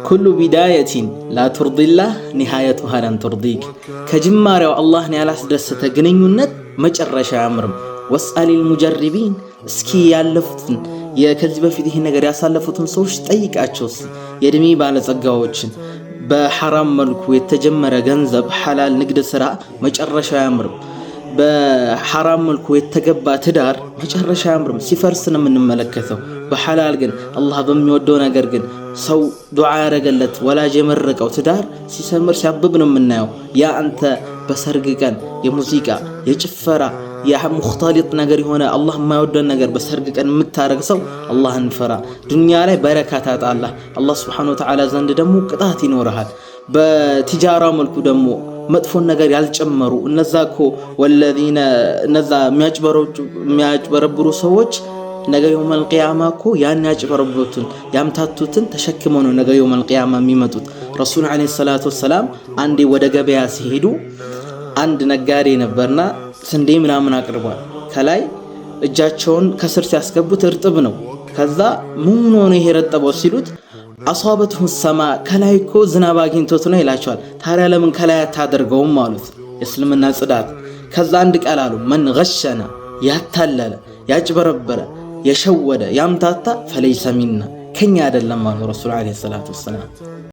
ኩሉ ቢዳየቲን ላ ቱርዲላህ ኒሃየቱሃ ለን ቱርዲክ። ከጅማሬው አላህን ያላስደሰተ ግንኙነት መጨረሻ አያምርም። ወስአሊል ሙጀሪቢን፣ እስኪ ያለፉትን ከዚህ በፊት ይህን ነገር ያሳለፉትን ሰዎች ጠይቃቸው። የእድሜ ባለጸጋዎችን በሐራም መልኩ የተጀመረ ገንዘብ ሐላል ንግድ ስራ መጨረሻ አያምርም። በሐራም መልኩ የተገባ ትዳር መጨረሻ አያምርም፣ ሲፈርስ ነው የምንመለከተው። በሐላል ግን አላህ በሚወደው ነገር ግን ሰው ዱዓ ያደረገለት ወላጅ የመረቀው ትዳር ሲሰምር ሲያብብ ነው የምናየው። ያ አንተ በሰርግ ቀን የሙዚቃ የጭፈራ ሙኽተሊጥ ነገር የሆነ አላህ የማይወደውን ነገር በሰርግ ቀን የምታረግ ሰው አላህን ፈራ። ዱንያ ላይ በረካ ታጣለህ፣ አላህ ሱብሓነሁ ወተዓላ ዘንድ ደግሞ ቅጣት ይኖርሃል። በቲጃራ መልኩ ደግሞ መጥፎን ነገር ያልጨመሩ እነዛኮ ወለዚነ እነዛ የሚያጭበረብሩ ሰዎች ነገ የውመል ቂያማ እኮ ያን ያጭበረብሩትን ያምታቱትን ተሸክመው ነው ነገ የውመል ቂያማ የሚመጡት። ረሱል ዓለይሂ ሰላቱ ወሰላም አንዴ ወደ ገበያ ሲሄዱ አንድ ነጋዴ ነበርና ስንዴ ምናምን አቅርቧል። ከላይ እጃቸውን ከስር ሲያስገቡት እርጥብ ነው። ከዛ ምን ሆነ ይሄ ረጠበው ሲሉት አሷበቱ ሰማ፣ ከላይ እኮ ዝናብ አግኝቶት ነው ይላቸዋል። ታዲያ ለምን ከላይ አታደርገውም አሉት። የእስልምና ጽዳት። ከዛ አንድ ቃል አሉ፣ መን ገሸና፣ ያታለለ ያጭበረበረ የሸወደ ያምታታ ፈለይሰ ሚና፣ ከኛ አይደለም አሉ ረሱል ዓለይሂ ሰላቱ ወሰላም።